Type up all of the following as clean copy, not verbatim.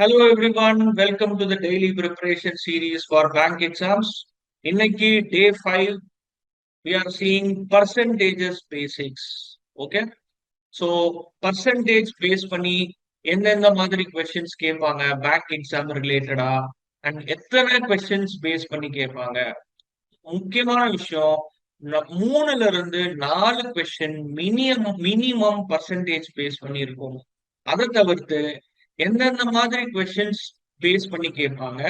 Hello everyone, welcome to the daily preparation series for bank exams. இன்னைக்கு day 5, we are seeing percentages basics. Okay, so percentage base பண்ணி எந்தெந்த மாதிரி questions கேட்பாங்க bank exam related and எத்தனை questions base பண்ணி கேட்பாங்க. முக்கியமான விஷயம், மூணுல இருந்து 4 question மினிமம் percentage base பண்ணி இருக்கும். அதை தவிர்த்து எந்தெந்த மாதிரி questions பேஸ் பண்ணி கேட்பாங்க.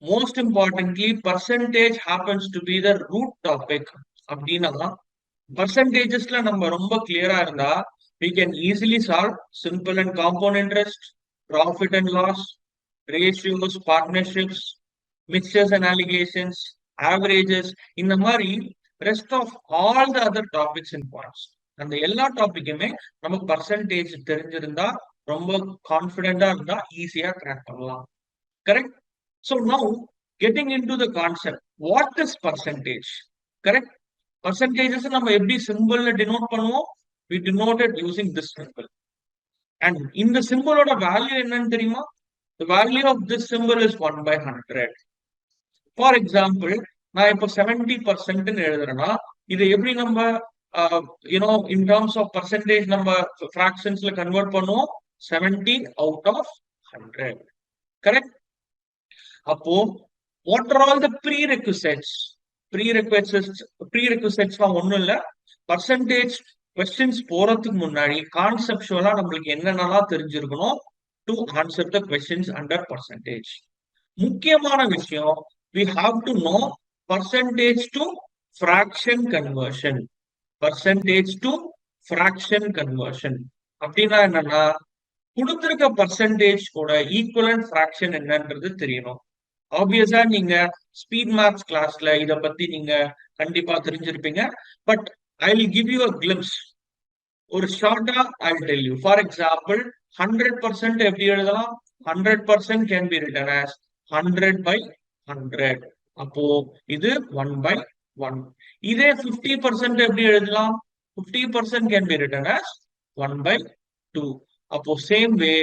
Most importantly percentage happens to be the root topic. அப்படின்னா பர்சன்டேஜஸ்ல நம்ம ரொம்ப கிளியரா இருந்தா we can easily solve simple and compound interest, profit and loss, ratios, partnerships, mixtures and allegations, averages, இந்த மாதிரி rest of all the other topics and points. அந்த எல்லா டாபிக்குமே நமக்கு பர்சன்டேஜ் தெரிஞ்சிருந்தா ரொம்ப கான்பிடென்டா இருந்தா ஈஸியா கிராக் பண்ணலாம். Correct? So now getting into the concept, what is percentage? Correct? Percentages நம்ம எப்படி சிம்பிள்ல டினோட் பண்ணுவோம்? We denote it using this symbol. And இந்த சிம்பிளோட வேல்யூ என்னன்னு தெரியுமா? The value of this symbol is 1/100. For example, நான் இப்போ 70% எழுதுறேன்னா இதை எப்படி நம்ம in terms of percentage நம்ம fractionsல கன்வெர்ட் பண்ணுவோம்? 70 out of 100. Correct? அப்போ what are all the prerequisites? Prerequisites ஒண்ணும் இல்ல, பர்சன்டேஜ் questions போறதுக்கு முன்னாடி கான்செப்சுவலா நம்மளுக்கு என்னென்னலாம் தெரிஞ்சிருக்கணும் to answer the questions under percentage. முக்கியமான விஷயம், we have to know percentage to fraction conversion. Percentage to fraction conversion அப்படின்னா என்னன்னா, கொடுத்திருக்க பர்சன்டேஜ் கூட ஈக்குவலன்ட் ஃபிராக்ஷன் என்னன்றது தெரியணும். ஆப்வியஸா நீங்க ஸ்பீட் மேத்ஸ் கிளாஸ்ல இத பத்தி நீங்க கண்டிப்பா தெரிஞ்சிருப்பீங்க. But I will give you a glimpse. ஒரு ஷார்ட்டா I will tell you. For example 100% எப்படி எழுதலாம்? 100% கேன் பி ரிட்டன் ஆஸ் 100/100. அப்போ இது 1/1. இதே 50% எப்படி எழுதலாம்? 50% கேன் பி ரிட்டன் ஆஸ் 1/2. அப்போ சேம் வே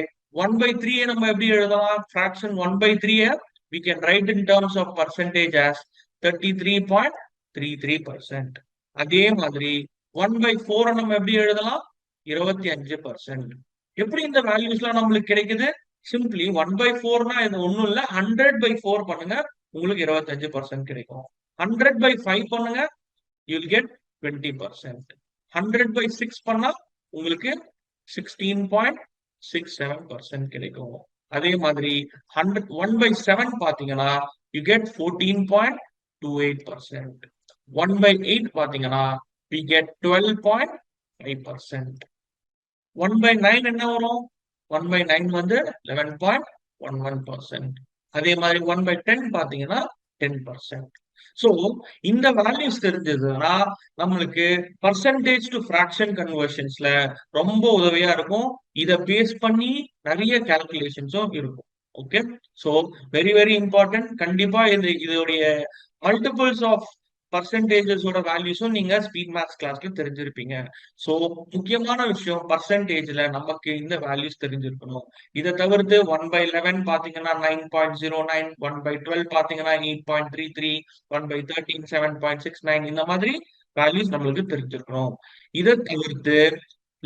1/3 நம்ம எப்படி எழுதலாம்? Fraction 1/3 we can write in terms of percentage as 33.33%. அதே மாதிரி 1/4 நம்ம எப்படி எழுதலாம்? 25%. எப்படி இந்த வேல்யூஸ்லாம் நம்மளுக்கு கிடைக்குது? சிம்பிளி 1/4னா இது ஒண்ணும் இல்ல, 100/4 பண்ணுங்க, உங்களுக்கு 25% கிடைக்கும். 100/5 பண்ணுங்க, you will get 20%. 100/6 பண்ணா உங்களுக்கு 16.67% கிடைக்கும். அதே மாதிரி 1/7 பாத்தீங்கன்னா you get 14.28%. 1/8 பாத்தீங்கன்னா we get 12.5%. 1/9 என்ன வரும்? 1/9 வந்து 11.11%. அதே மாதிரி 1/10 பாத்தீங்கன்னா 10%. சோ இந்த வேல்யூஸ் தெரிஞ்சதுன்னா நம்மளுக்கு பர்சன்டேஜ் டு ஃபிராக்ஷன் கன்வர்ஷன்ஸ்ல ரொம்ப உதவியா இருக்கும். இத பேஸ் பண்ணி நிறைய கால்குலேஷன்ஸும் இருக்கும். Okay, so very very important. கண்டிப்பா இதோடைய மல்டிபிள்ஸ் ஆஃப் பர்சன்டேஜஸோட வேல்யூஸும் நீங்க ஸ்பீட் மேத்ஸ் கிளாஸ்ல தெரிஞ்சிருப்பீங்க. சோ முக்கியமான விஷயம், பர்சன்டேஜ்ல நமக்கு இந்த வேல்யூஸ் தெரிஞ்சிருக்கணும். இதை தவிர்த்து 1/11 பாத்தீங்கன்னா 9.09, 1/12 பாத்தீங்கன்னா 8.33, 1/13 7.69, இந்த மாதிரி வேல்யூஸ் நம்மளுக்கு தெரிஞ்சிருக்கணும். இதை தவிர்த்து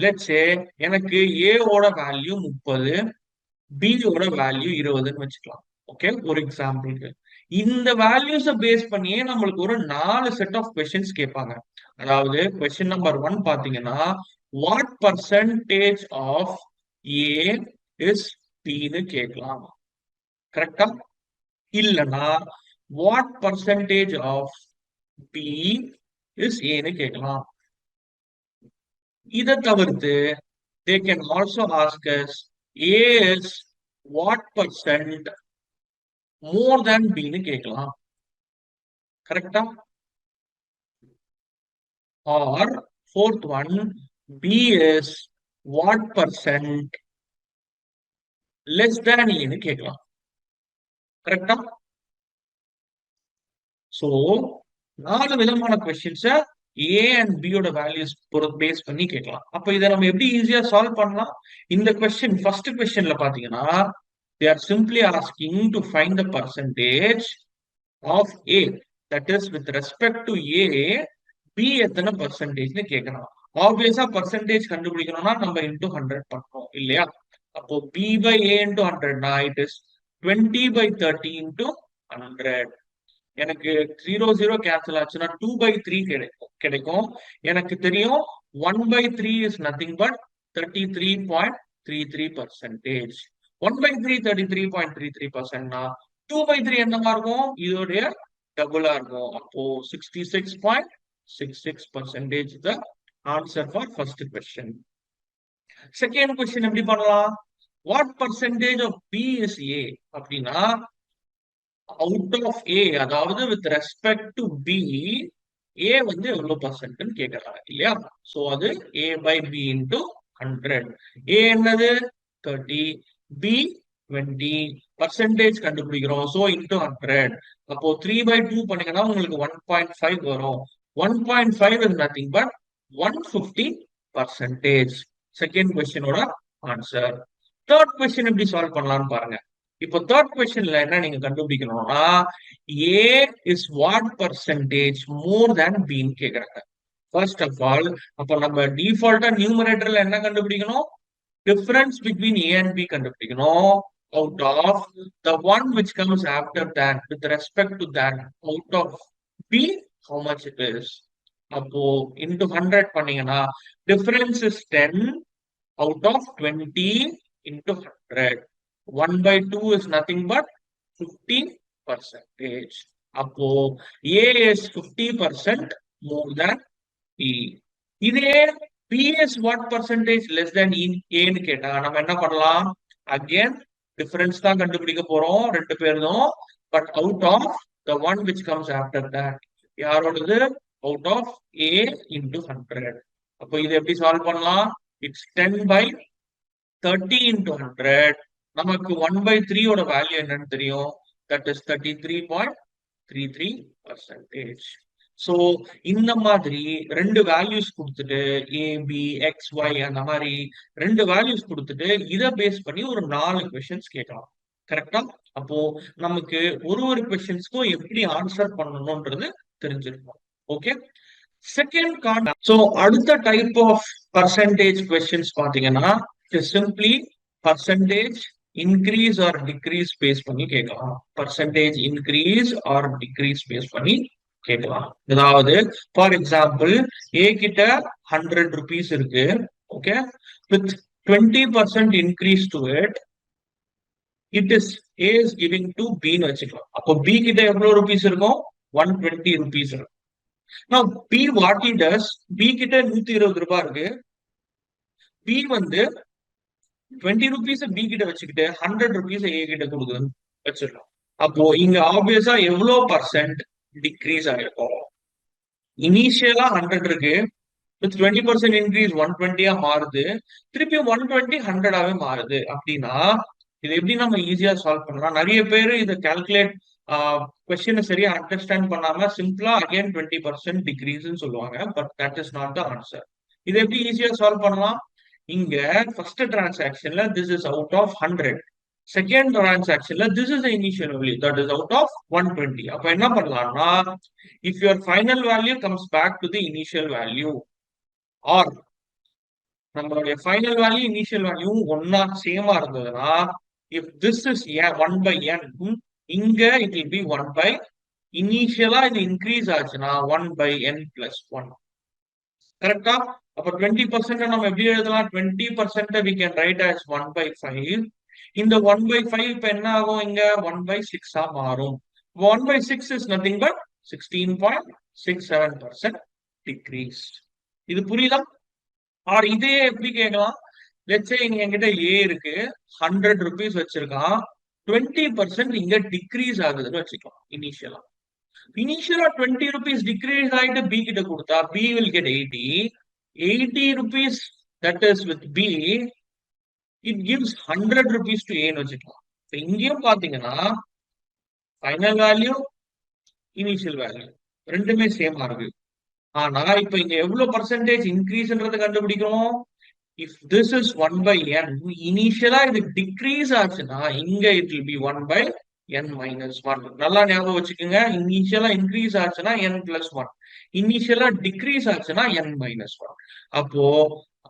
லெட்ஸ் சே எனக்கு ஏ ஓட வேல்யூ 30, பி ஓட வேல்யூ 20ன்னு வச்சுக்கலாம். ஓகே, ஒரு எக்ஸாம்பிளுக்கு இந்த வேல்யூஸ பேஸ் பண்ணியே நம்மளுக்கு ஒரு 4 செட் ஆஃப் கொஸ்டின்ஸ் கேட்பாங்க. அதாவது கொஸ்டின் நம்பர் 1 பாத்தீங்கன்னா what percentage of A is பின்னு கேட்கலாம். கரெக்டா? இல்லனா what percentage of B is ஏன்னு கேட்கலாம். இதை தவிர்த்து they can also ask us A is what percent more than B ன்னு கேட்கலாம். கரெக்டா? Or fourth one, B is what percent less than A ன்னு கேட்கலாம். கரெக்டா? சோ 4 விதமான கொஸ்டின்ஸ A and B ஓட வேல்யூஸ் பேஸ் பண்ணி கேட்கலாம். அப்ப இதை நம்ம எப்படி ஈஸியா சால்வ் பண்ணலாம்? இந்த கொஸ்டின் ஃபர்ஸ்ட் கொஸ்டின்ல பாத்தீங்கன்னா They are simply asking to find the percentage of A. That is with respect to A, B எத்தனை பர்சன்டேஜ்னு கேட்கணும். ஆப்வியஸா பர்சன்டேஜ் கண்டுபிடிக்கணும்னா நம்ம இன்டூ 100 பண்ணணும் இல்லையா? அப்போ B by A into 100 it is 20 by 30 into 100. எனக்கு 0 0 கேன்சல் ஆச்சுன்னா 2 by 3 கிடைக்கும். எனக்கு தெரியும் 1 by 3 is nothing but 33.33%. 1 by 3 33.33%னா 2 by 3 என்னமா இருக்கும்? இதோடைய டபுளா இருக்கும். அப்போ 66.66% the answer for first question. Second question எப்படி பண்ணலாம்? What percentage of B is A? அப்படின்னா out of A, அதாவது with respect to B, A வந்து எவ்வளவு பர்சன்ட்னு கேட்கறாங்க இல்லையா? சோ அது A by B into 100. A என்னது 30, B 20, பர்சன்டேஜ் கண்டுபிடிக்கிறோம். So into 100. அப்போ 3 by 2 பண்ணீங்கன்னா உங்களுக்கு 1.5 வரும். 1.5 is nothing but 150%. செகண்ட் கொஸ்டினோட ஆன்சர். தேர்ட் கொஸ்டின் எப்படி சால்வ் பண்ணலாம்னு பாருங்க. இப்போ தேர்ட் கொஸ்டின்ல என்ன நீங்க கண்டுபிடிக்கணும்னா A is what percentage more than B ன்னு கேக்குறாங்க. ஃபர்ஸ்ட் ஆஃப் ஆல் அப்போ நம்ம டிஃபால்ட்டா நியூமரேட்டர்ல என்ன கண்டுபிடிக்கணும்? Difference between A and B கண்டுபிடிக்கணும். Out of the one which comes after that with respect to that out of B, how much it is? அப்போ into 100 பண்ணீங்கன்னா difference is 10 out of 20 into 100. 1 by 2 is nothing but 50%. அப்போ A is 50% more than B. இதே B is what percentage less than A ன்னு கேட்டா நம்ம என்ன பண்ணலாம்? Again difference தான் கண்டுபிடிக்க போறோம் ரெண்டு பேரும். But out of the one which comes after that, யாரோடது? Out of A into 100. அப்போ இது எப்படி சால்வ் பண்ணலாம்? It's 10 by 30 into 100. நமக்கு 1 by 3 ஓட வேல்யூ என்னன்னு தெரியும். That is 33.33%. சோ இந்த மாதிரி ரெண்டு வேல்யூஸ் கொடுத்துட்டு A, B, X, Y அந்த மாதிரி ரெண்டு வேல்யூஸ் கொடுத்துட்டு இதை பேஸ் பண்ணி ஒரு 4 கொஸ்டின்ஸ் கேட்கலாம். கரெக்டா? அப்போ நமக்கு ஒரு கொஸ்டின்ஸ்க்கும் எப்படி ஆன்சர் பண்ணணும்ன்றது தெரிஞ்சிருக்கும். ஓகே. Second concept. சோ அடுத்த டைப் ஆஃப் பர்சன்டேஜ் கொஸ்டின்ஸ் பாத்தீங்கன்னா simply percentage increase or decrease base பண்ணி கேட்கலாம். Percentage increase or decrease base பண்ணி கேட்கலாம். அதாவது ஃபார் எக்ஸாம்பிள் A கிட்ட 100 rupees இருக்கு. Okay. With 20% increase to it, it is A is giving to B ன்னு வச்சுக்கலாம். அப்போ B கிட்ட எவ்வளவு ரூபீஸ் இருக்கும்? 120 rupees இருக்கும். Now B what he does, B கிட்ட 120 ரூபாய் இருக்கு. B வந்து 20 rupees B கிட்ட வச்சுக்கிட்டு 100 rupees A கிட்ட கொடுக்குதுன்னு வச்சிடலாம். அப்போ இங்க ஆப்வியஸா எவ்வளவு பர்சன்ட் டிக்ரீஸ் ஆயிருக்கும்? இனிஷியலா 100 இருக்கு, வித் 20% இன்க்ரீஸ் 120 மாறுது, திருப்பி 120 100 மாறுது. அப்படின்னா இது எப்படி நம்ம ஈஸியா சால்வ் பண்ணலாம்? நிறைய பேர் இதை கால்குலேட் கொஸ்டினை சரியா அண்டர்ஸ்டாண்ட் பண்ணாம சிம்பிளா அகைன் 20% டிக்ரீஸ் சொல்லுவாங்க. But that is not the answer. இதை எப்படி ஈஸியா சால்வ் பண்ணலாம்? இங்க ஃபர்ஸ்ட் டிரான்சாக்ஷன்ல this is out of 100, second டிரான்சாக்ஷன்ல this is initial value that is out of 120. அப்ப என்ன பண்ணலாம்னா if your final value comes back to the initial value or நம்மளுடைய ஃபைனல் வேல்யூ இனிஷியல் வேல்யூ ஒன்னா சேமா இருந்ததுன்னா if this is 1 by n, இங்க it will B 1 by இனிஷியலா இது இன்க்ரீஸ் ஆச்சுன்னா 1 by n plus 1. கரெக்டா? அப்ப 20% நம்ம எப்படி எழுதலாம்? 20% we can write as 1 by 5. இந்த 1 by 5 இப்ப என்ன ஆகும்? இங்க 1 by 6 மாறும். 1 by 6 is nothing but 16.67% decrease. இது புரியுதா? ஆர் இதே எப்படி கேட்கலாம்? லெட்ஸ் சே என்கிட்ட A இருக்கு, 100 rupees வச்சிருக்கான், 20% இங்க டிக்ரீஸ் ஆகுதுன்னு வச்சுக்கலாம். இனிஷியலா 20 rupees டிக்ரீஸ் ஆயிட்டு B கிட்ட கொடுத்தா B will get 80 rupees, that is with B it gives 100 rupees to A ன்னு வச்சுக்கலாம். இங்கேயும் பாத்தீங்கன்னா ஃபைனல் வேல்யூ இனிஷியல் வேல்யூ ரெண்டுமே சேமா இருக்கு. ஆனா இப்ப இங்க எவ்வளவு பர்சன்டேஜ் இன்க்ரீஸ்ன்றது கண்டுபிடிக்கணும். if this is 1 by n, initially இது decrease ஆச்சுன்னா இங்க it will be 1 by n minus 1. நல்லா ஞாபகம் வச்சுக்கோங்க. இனிஷியலா இன்க்ரீஸ் ஆச்சுன்னா n plus 1. இனிஷியலா டிக்ரீஸ் ஆச்சுன்னா n minus 1. அப்போ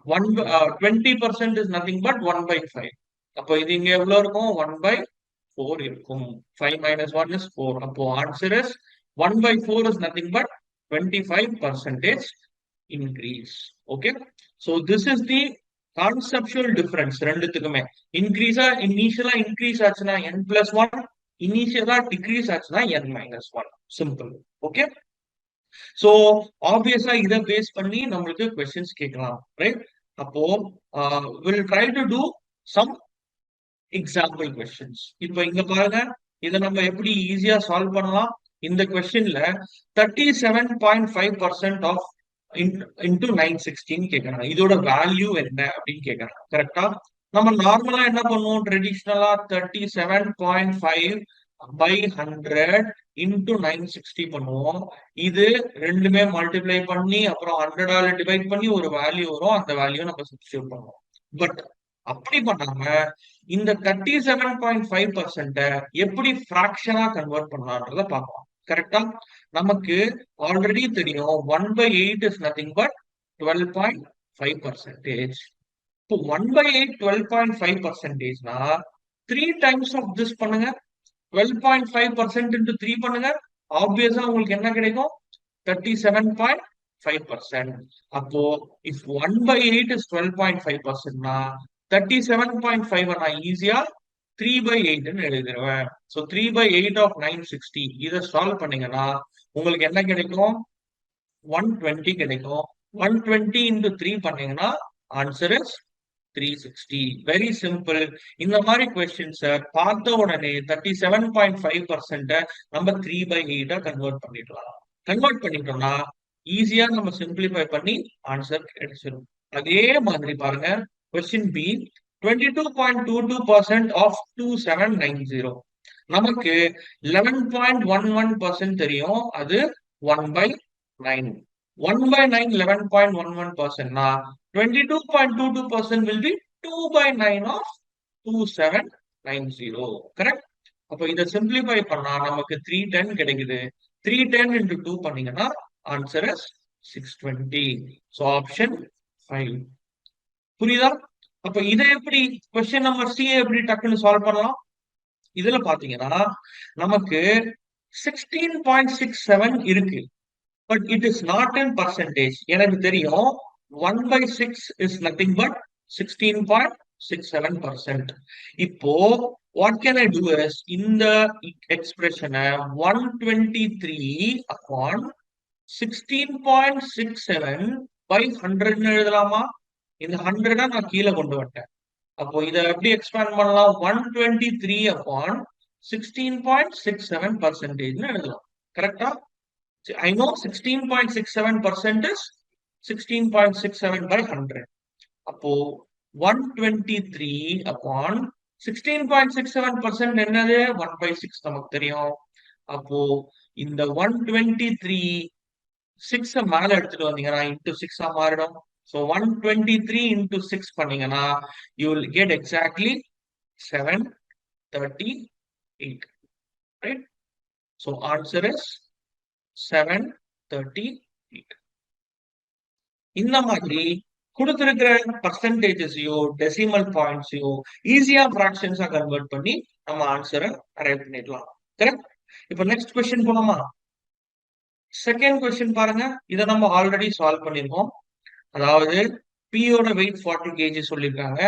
20% is nothing but 1 by 5. அப்போ இது இங்க எவ்வளவு இருக்கும்? 1 by 4 இருக்கும். 5 minus 1 is 4. அப்போ answer is 1 by 4 is nothing but 25% increase. Okay. So this is the conceptual difference. ரெண்டுத்துக்குமே இன்க்ரீஸா இனிஷியலா இன்க்ரீஸ் ஆச்சுன்னா n plus 1, இனிஷியலா டிக்ரீஸ் ஆச்சுன்னா n minus 1. சிம்பிள். ஓகே. சோ ஆப்வியஸா இதை பேஸ் பண்ணி நம்மளுக்கு கொஸ்டின்ஸ் கேட்கலாம், ரைட்? அப்போ will try to do some example questions. இப்போ இங்க பாருங்க, இதை நம்ம எப்படி ஈஸியா சால்வ் பண்ணலாம். இந்த கொஸ்டின்ல 37.5% ஆஃப் into 916 கேக்குறாங்க. இதோட வேல்யூ என்ன அப்படின்னு கேக்குறாங்க. கரெக்டா? நம்ம நார்மலா என்ன பண்ணுவோம்? ட்ரெடிஷனலா 37.5 by 100 into 960 பண்ணுவோம். இது ரெண்டுமே மல்டிப்ளை பண்ணி அப்புறம் 100ஆல டிவைட் பண்ணி ஒரு வேல்யூ வரும். அந்த வேல்யூ நம்ம சப்ஸ்டிட்யூட் பண்ணுவோம். பட் அப்படி பண்ணாம இந்த 37.5% எப்படி ஃபிராக்ஷனா கன்வெர்ட் பண்ணலாம்ன்றத பார்க்கலாம். கரெக்டா? நமக்கு ஆல்ரெடி தெரியும் 1 by 8 is nothing but 12.5%. இப்போ 1 by 8 12.5% 3 times of this பண்ணுங்க. 12.5% into 3 பண்ணுங்க. ஆப்வியஸா உங்களுக்கு என்ன கிடைக்கும்? 37.5%. அப்போ if 1 by 8 is 12.5%, 37.5 நான் ஈஸியா 3 by 8 எழுதிடுவேன். சோ 3 by 8 of 960 இதை சால்வ் பண்ணீங்கன்னா உங்களுக்கு என்ன கிடைக்கும்? 120 கிடைக்கும். 120 into 3 பண்ணீங்கன்னா ஆன்சர் இஸ் 360. Very simple. இந்த மாதிரி கொஸ்டின்ஸ் பார்த்த உடனே 37.5% நம்ம 3 by 8 கன்வெர்ட் பண்ணிடலாம். கன்வெர்ட் பண்ணிட்டோம்னா ஈஸியா நம்ம சிம்பிளிஃபை பண்ணி ஆன்சர் கிடைச்சிடும். அதே மாதிரி பாருங்க, கொஸ்டின் பி 22.22% of 2790. நமக்கு 11.11% தெரியும். அது 1 by 9. 1 by 9 11.11%. 22.22% will be 2 by 9 of 2790. Correct? அப்போ இதை சிம்பிளிஃபை பண்ணா நமக்கு 310 கிடைக்குது. 310 into 2 பண்ணீங்கன்னா ஆன்சர் இஸ் 620. So option 5. புரியுதா? அப்ப இதை எப்படி கொஸ்டின் நம்பர் சி எப்படி டக்குன்னு சால்வ் பண்ணலாம்? இதுல பாத்தீங்கன்னா நமக்கு 16.67 இருக்கு. But it is not in percentage. எனக்கு தெரியும் 1 by 6 இஸ் நத்திங் பட் 16.67%. இப்போ what can I do is இந்த எக்ஸ்பிரஷனை 123 upon 16.67 by 100 எழுதலாமா? இந்த 100 நான் கீழே கொண்டு வந்துட்டேன். அப்போ இதை எப்படி எக்ஸ்பேண்ட் பண்ணலாம்? 123 upon 16.67% எழுதலாம். கரெக்டா? I know 16.67% is 16.67 by 100. அப்போ 123 upon 16.67% என்னது? 1 by 6 நமக்கு தெரியும். அப்போ இந்த 123 6 மேல எடுத்துட்டு வந்தீங்கன்னா into 6 மாறிடும். So 123 into 6 பண்ணீங்கன்னா you will get exactly 738. Right? So answer is 738. இந்த மாதிரி கொடுத்திருக்கிற பர்சன்டேஜஸையோ டெசிமல் பாயிண்ட்ஸையோ ஈஸியா ஃபிராக்ஷன்ஸா கன்வெர்ட் பண்ணி நம்ம ஆன்சரை அரைவ் பண்ணிடலாம். கரெக்ட்? இப்போ நெக்ஸ்ட் கொஸ்டின் போலாமா? செகண்ட் கொஸ்டின் பாருங்க. இதை நம்ம ஆல்ரெடி சால்வ் பண்ணிருக்கோம். அதாவது பியோட வெயிட் 40 kg சொல்லியிருக்காங்க,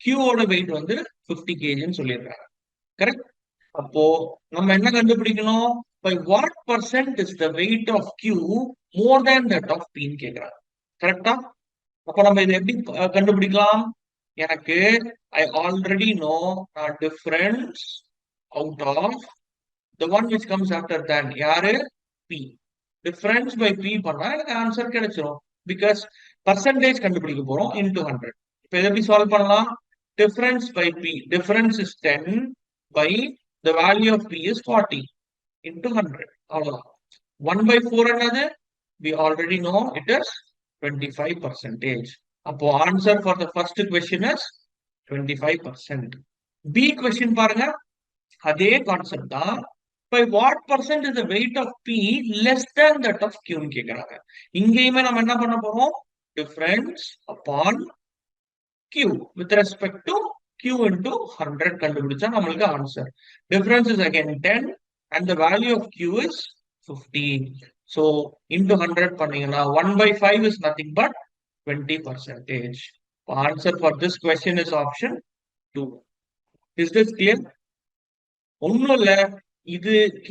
கியூவோட வெயிட் வந்து 50 kg சொல்லியிருக்காங்க. கரெக்ட்? அப்போ நம்ம என்ன கண்டுபிடிக்கணும்? by what percent is the weight of Q more than that of P ன்னு கேக்குறாங்க. கரெக்டா? அப்ப நம்ம இதை எப்படி கண்டுபிடிக்கலாம்? எனக்கு I already know difference out of the one which comes after that. யாரு? P. Difference by P பண்ணா எனக்கு ஆன்சர் கிடைச்சிரும். Because percentage கண்டுபிடிக்க போறோம் into 100. இப்ப இதை எப்படி சால்வ் பண்ணலாம்? Difference by P. Difference is 10 by the value of P is 40 into 100. அவ்வளவுதான். 1 by 4 என்னது? We already know it is 25%. அப்போ answer for the first question is 25%. B question பாருங்க, அதே கான்செப்ட் தான். by what percent is the weight of P less than that of Q ன்னு கேக்குறாங்க. இங்கேயுமே நம்ம என்ன பண்ண போறோம்? Difference upon Q with respect to Q into 100 கண்டுபிடிச்சா நம்மளுக்கு answer. Difference is again 10 and the value of Q is 15. So into 100 பண்ணீங்கன்னா 1 by 5 is nothing but 20%. Answer for this question is option 2. Is this clear? ஒன்னும் இல்ல, இது Q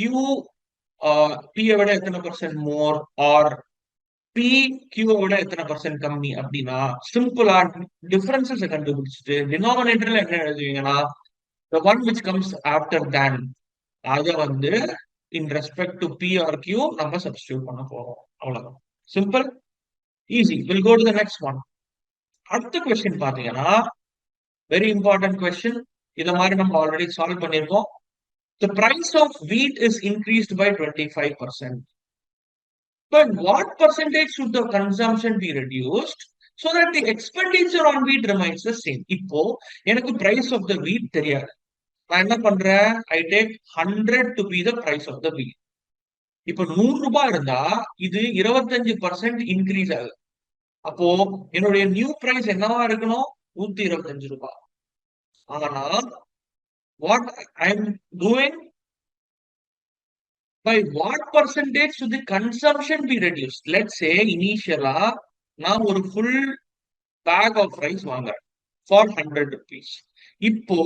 P விட எத்தனை percent more or P Q விட எத்தனை percent கம்மி அப்படின்னா சிம்பிளா டிஃபரன்சஸ் கண்டுபிடிச்சிட்டு டினாமினேட்டர்ல என்ன எழுதுவீங்கன்னா the one which comes after than அத வந்து in respect to P or Q நம்ம சப்ஸ்டிடியூட் பண்ண போறோம். அவ்வளவுதான். Simple, easy. Will go to the next one. அடுத்த கொஸ்டின் பாத்தீங்கன்னா வெரி இம்பார்ட்டன்ட் கொஸ்டின். இத மாதிரி நம்ம ஆல்ரெடி சால்வ் பண்ணிருக்கோம். The price of wheat is increased by 25%. But what percentage should the consumption be reduced so that the expenditure on wheat remains the same? இப்போ எனக்கு price of the wheat தெரியாது. நான் என்ன பண்றேன்? I take 100 to be the price of the wheat. இப்போ 100 ரூபாய் இருந்தா இது 25% இன்க்ரீஸ் ஆகுது. அப்போ என்னுடைய நியூ பிரைஸ் என்னவா இருக்கணும்? 125 ரூபாய். ஆனா what I am doing, by what percentage should the consumption be reduced? Let's say initially நான் ஒரு full bag of rice வாங்குறேன் for 100 rupees. இப்போ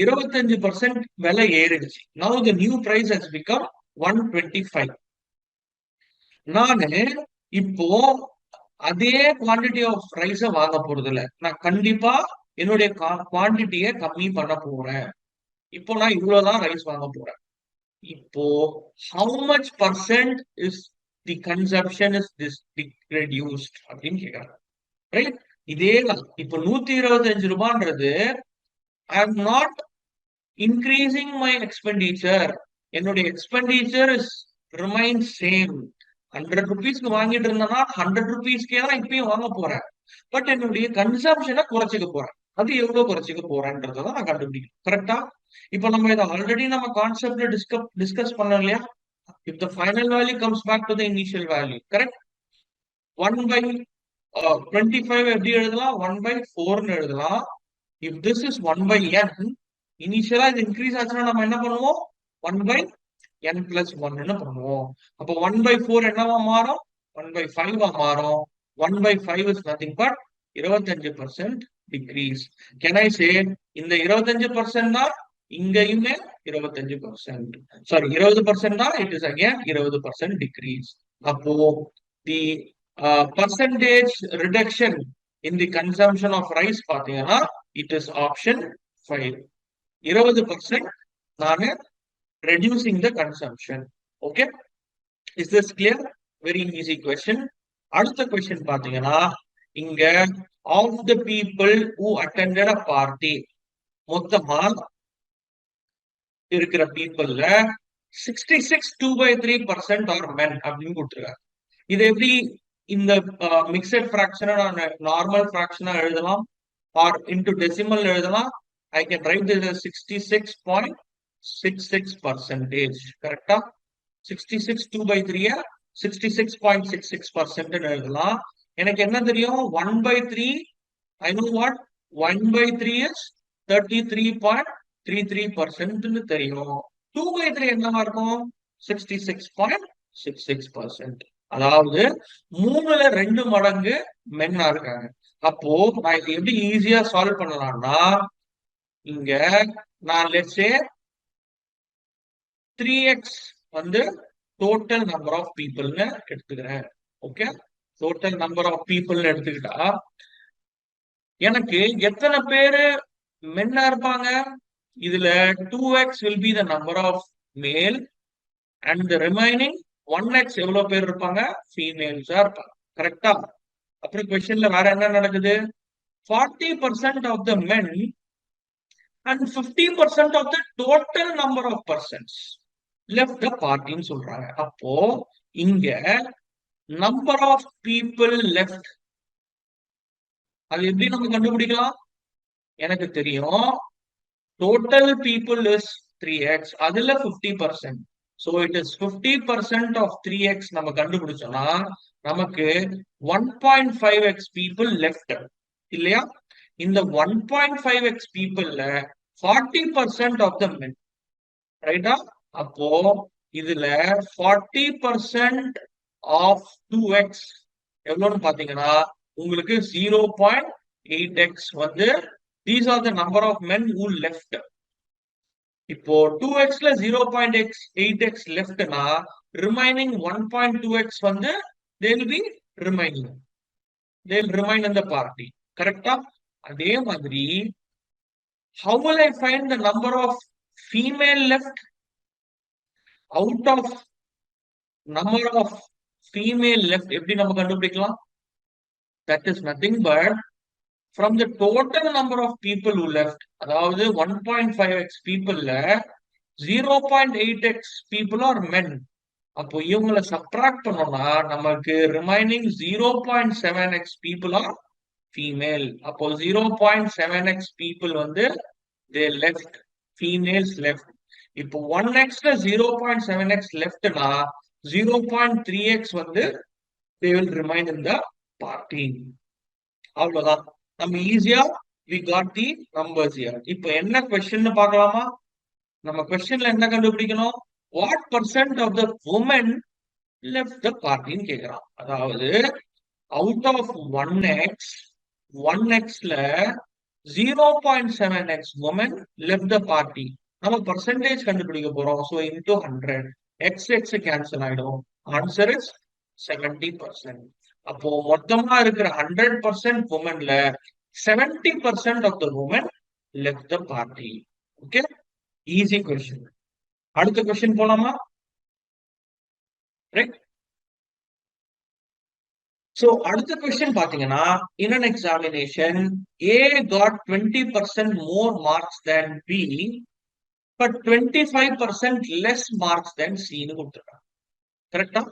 25% விலை ஏறிடுச்சு. Now the new price has become 125. நானு இப்போ அதே குவான்டிட்டி ஆஃப் ரைஸ வாங்க போறது இல்ல. நான் கண்டிப்பா என்னுடைய குவான்டிட்டியை கம்மி பண்ண போறேன். இப்போ நான் இவ்வளவுதான் ரைஸ் வாங்க போறேன். இப்போ how much percent is the consumption is this reduced அப்படின்னு கேக்குறாங்க. ரைட்? இதேதான். இப்போ 125 ரூபான்றது I am not increasing my expenditure. என்னுடைய expenditure is remain same. 100 rupeesக்கு வாங்கிட்டு இருந்தேன்னா 100 rupeesக்கே தான் இப்பயும் வாங்க போறேன். பட் என்னுடைய கன்சம்ஷனை குறைச்சிக்க போறேன். அது எவ்வளவு குறைச்சிக்க போறேன்றதை நான் கண்டுபிடிக்கணும். கரெக்டா? இப்போ நம்ம இதை ஆல்ரெடி நம்ம கான்செப்ட்ல டிஸ்கஸ் பண்ணோம் இல்லையா? if the final value comes back to the initial value, correct? 1 by 25 எப்படி எழுதலாம்? 1 by 4 ன்னு எழுதலாம். if this is 1 by n, இனிஷியலா இது இன்க்ரீஸ் ஆச்சுன்னா நம்ம என்ன பண்ணுவோம்? 1 by n plus 1 ன்னு பண்ணுவோம். அப்போ 1 by 4 என்னவா மாறும்? 1 by 5 மாறும். 1 by 5 is nothing but 25% decrease. Can I say இந்த 25% தான் இங்கேயுமே 25%. Sorry, 20% தான் it is again 20% decrease. அப்போ the percentage reduction in the consumption of rice பாத்தீங்கன்னா it is option 5. 20% நானு reducing the consumption. Okay? Is this clear? Very easy question. அடுத்த question பாத்தீங்கன்னா இங்க of the people who attended a party, மொத்தமா இருக்கிற பீப்புள்ல 66 2/3% are men அப்படின்னு கொடுத்துருக்காங்க. இது எப்படி இந்த மிக்சட் ஃபிராக்ஷனை நான் நார்மல் ஃபிராக்ஷனா எழுதலாம் ஆர் இன்டு டெசிமல் எழுதலாம். I can write this as 66.66%. கரெக்டா? 66 2/3 66.66% எழுதலாம். எனக்கு என்ன தெரியும்? 1/3. I know what 1/3 is 33.33% தெரியும். 2/3 என்னவா இருக்கும்? 66.66%. அதாவது 3ல 2 மடங்கு மென்னா இருக்காங்க. அப்போ நான் இது எப்படி ஈஸியா சால்வ் பண்ணலாம்னா இங்க நான் லெட்ஸ் சே 3x வந்து டோட்டல் நம்பர் ஆஃப் பீப்புள்னு எடுத்துக்கிறேன். ஓகே, டோட்டல் நம்பர் ஆஃப் பீப்புள்னு எடுத்துக்கிட்டா எனக்கு எத்தனை பேரு மென்னா இருப்பாங்க? இதுல 2x will be the number of male and the remaining 1x எவ்வளவு பேர் இருப்பாங்க? ஃபீமேல்ஸா இருப்பாங்க. கரெக்டா? அப்புறம் கொஸ்டின்ல வேற என்ன நடக்குது? 40% of the men and 50% of the total number of persons left the party ன்னு சொல்றாங்க. அப்போ இங்க number of people left அது எப்படி நம்ம கண்டுபிடிக்கலாம்? எனக்கு தெரியும் total people is 3x, அதுல 50%. So it is 50% of 3x நம்ம கண்டுபிடிச்சோம்னா நமக்கு 1.5x people left இல்லையா? இந்த 1.5x peopleல 40% of the men, ரைட்டா? அப்போ இதுல 40% of 2x எவ்வளவுன்னு பாத்தீங்கன்னா உங்களுக்கு 0.8x வந்து these are the number of men who left. இப்போ 2x ல 0.8x leftனா remaining 1.2x வந்து they will be remaining. They will remain in the party. கரெக்டா? அதே மாதிரி how will I find the number of female left? Out of number of female left எப்படி நம்ம கண்டுபிடிக்கலாம்? That is nothing but from the total number of people who left, அதாவது 1.5x people ல 0.8x people are men. அப்போ இவங்களை subtract பண்ணோம்னா நமக்கு remaining 0.7x people are female. அப்போ 0.7x people வந்து they left, females left. இப்போ 1x ல 0.7x leftனா 0.3x வந்து they will remain in the party. அவ்வளவுதான். நம்ம ஈஸியா we got the numbers here. இப்போ என்ன क्वेश्चन பார்க்கலாமா? நம்ம क्वेश्चनல என்ன கண்டுபிடிக்கணும்? What percent of the women left the party ன்னு கேக்குறான். அதாவது out of 1x ல 0.7x women left the party. நம்ம percentage கண்டுபிடிக்க போறோம். So into 100, x cancel ஆயிடும். Answer is 70%. அப்போ மொத்தமா இருக்கிற 100% womenல 70% of the women left the party. Okay, easy question. அடுத்த question போலாமா? Right. So அடுத்த question பாத்தீங்கன்னா in an examination A got 20% more marks than B but 25% less marks than C ன்னு கொடுத்திருக்காங்க. கரெக்டா?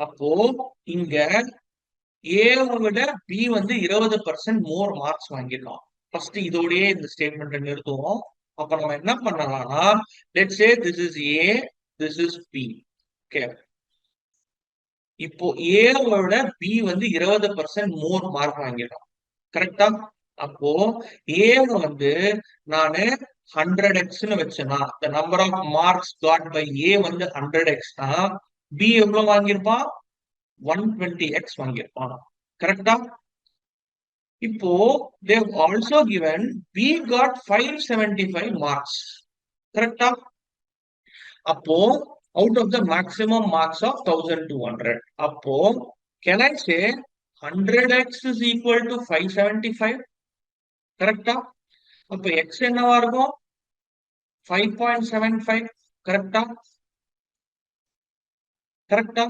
அப்போ இங்க A விட B வந்து 20% மோர் மார்க்ஸ் வாங்கிடலாம். ஃபர்ஸ்ட் இதோடயே இந்த ஸ்டேட்மெண்ட் நிறுத்துவோம். அப்ப நம்ம என்ன பண்ணலாம்னா let's say this is A, this is B. Okay. இப்போ A விட B வந்து 20% மோர் மார்க் வாங்கிடலாம். கரெக்டா? அப்போ A வந்து நானு 100x வச்சேன்னா the number of marks got by A வந்து 100x தான் B எவ்வளவு வாங்கியிருப்பான்? 120x வாங்கியிருப்பான். கரெக்டா? இப்போ they have also given B got 575 marks. கரெக்டா? அப்போ out of the maximum marks of 1200. அப்போ can I say 100x is equal to 575? கரெக்டா? அப்போ x என்னவா இருக்கும்? 5.75. கரெக்டா? கரெக்டா?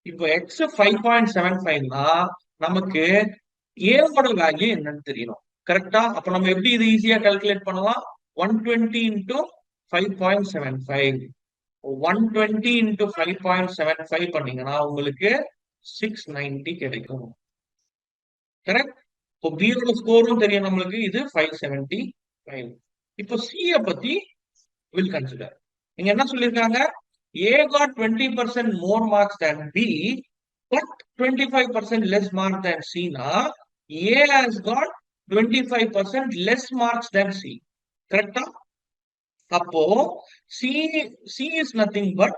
இப்போ x 5.75னா நமக்கு A ஓட வேல்யூ என்னன்னு தெரியணும். கரெக்டா? அப்ப நம்ம எப்படி இது ஈஸியா கால்குலேட் பண்ணலாம்? 120 into 5.75. 120 into 5.75 பண்ணீங்கன்னா உங்களுக்கு 690 கிடைக்கும். கரெக்ட்? இப்போ B ஓட ஸ்கோரும் தெரியும் நம்மளுக்கு, இது 575. இப்போ C பத்தி வில் கன்சிடர். நீங்க என்ன சொல்லிருக்காங்க? A got 20% more marks than B but 25% less marks than C na A has got 25% less marks than C. Correct? அப்போ C is nothing but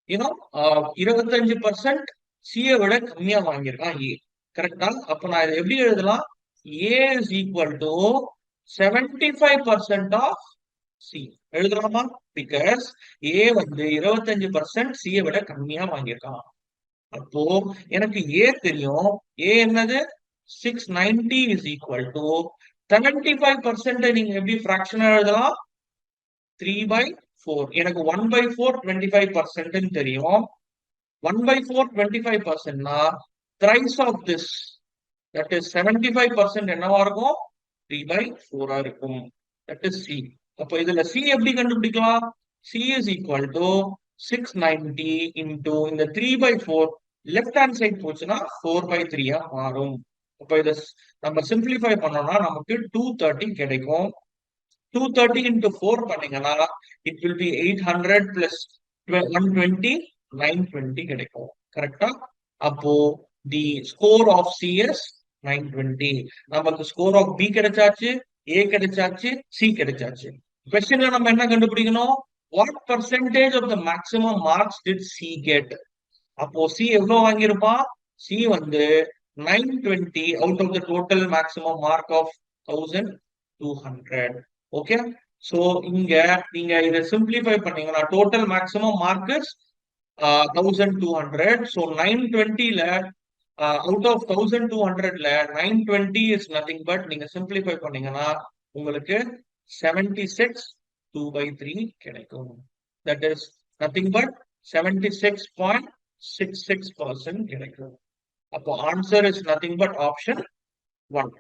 25% C விட கம்மியா வாங்கியிருக்கான் A. கரெக்டா? அப்ப நான் இதை எப்படி எழுதலாம்? A is equal to 75% of C. எழுதலாமா? பிகாஸ் A வந்து 25% C விட கம்மியா வாங்கியிருக்கான். அப்போ எனக்கு A தெரியும். A என்னது? 690 is equal to 75% நீங்க எப்படி ஃபிராக்ஷனா எழுதலாம்? 3/4. எனக்கு 1/4 25% தெரியும். 1/4 25% னா thrice of this, that is 75% என்னவா இருக்கும்? 3/4 இருக்கும். That is C. அப்போ இதுல C எப்படி கண்டுபிடிக்கலாம்? C is equal to 690 into இந்த 3/4 லெஃப்ட் ஹேண்ட் சைட் போச்சுன்னா 4/3 மாறும். இப்போ இதை நம்ம சிம்பிளிஃபை பண்ணோம்னா நமக்கு 230 கிடைக்கும். 230 into 4 பண்ணீங்கன்னா it will be 800 plus 120 920 கிடைக்கும். கரெக்டா? அப்போ the score of C is 920. நமக்கு score of B கிடைச்சாச்சு, A கிடைச்சாச்சு, C கிடைச்சாச்சு. கொஸ்டின்ல நம்ம என்ன கண்டுபிடிக்கணும்? What percentage of the maximum marks did C get? அப்போ C எவ்வளவு வாங்கியிருப்பான்? C வந்து 920 out of the total maximum mark of 1200. Okay, so இங்க நீங்க இதை சிம்பிளிஃபை பண்ணீங்கன்னா total maximum mark is 1200. So 920ல அவுட் ஆஃப் 1200ல 920 இஸ் நத்திங் பட் நீங்க சிம்பிளிஃபை பண்ணீங்கன்னா உங்களுக்கு 76 2/3 கிடைக்கும். தட் இஸ் நத்திங் பட் 76.66% கிடைக்கும். அப்போ answer is nothing but option 1.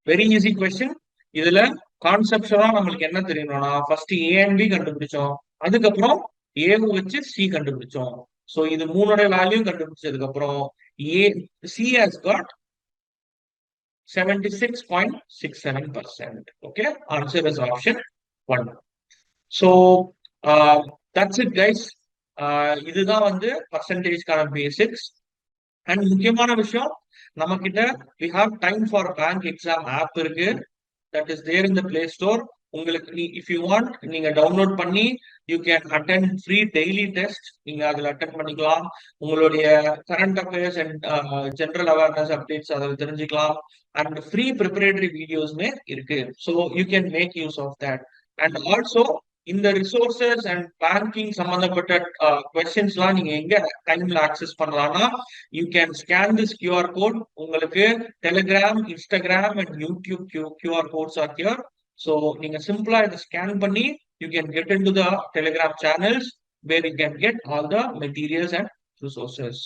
Very easy question. இதுல கான்செப்டுவலா நம்மளுக்கு என்ன தெரியணும்னா ஃபர்ஸ்ட் ஏ அண்ட் பி கண்டுபிடிச்சோம், அதுக்கப்புறம் ஏவை வச்சு சி கண்டுபிடிச்சோம். சோ இது மூணோட வேல்யூ கண்டுபிடிச்சதுக்கு அப்புறம் A C has got 76.67%. Okay, answer is option 1. So that's it guys. இதுதான் வந்து பர்சன்டேஜ்க்கான பேசிக்ஸ். அண்ட் முக்கியமான விஷயம், நம்ம கிட்ட we have time for bank exam app இருக்கு. that is there in the play store. உங்களுக்கு if you want நீங்க download பண்ணி you can attend free daily test. நீங்க அதுல அட்டெண்ட் பண்ணிக்கலாம். உங்களுடைய current affairs and general awareness updates அதில் தெரிஞ்சுக்கலாம். அண்ட் ஃப்ரீ ப்ரிப்பரேட்டரி வீடியோஸ்மே இருக்கு. So you can make use of that. And also இந்த ரிசோர்சஸ் அண்ட் பேங்கிங் சம்பந்தப்பட்ட கொஸ்டின்ஸ்லாம் நீங்க எங்க டைம்ல ஆக்சஸ் பண்ணலாம்னா you can scan this QR code. உங்களுக்கு Telegram, Instagram and YouTube QR codes are here. So நீங்க சிம்பிளா இதை ஸ்கேன் பண்ணி you can get into the Telegram channels where you can get all the materials and resources.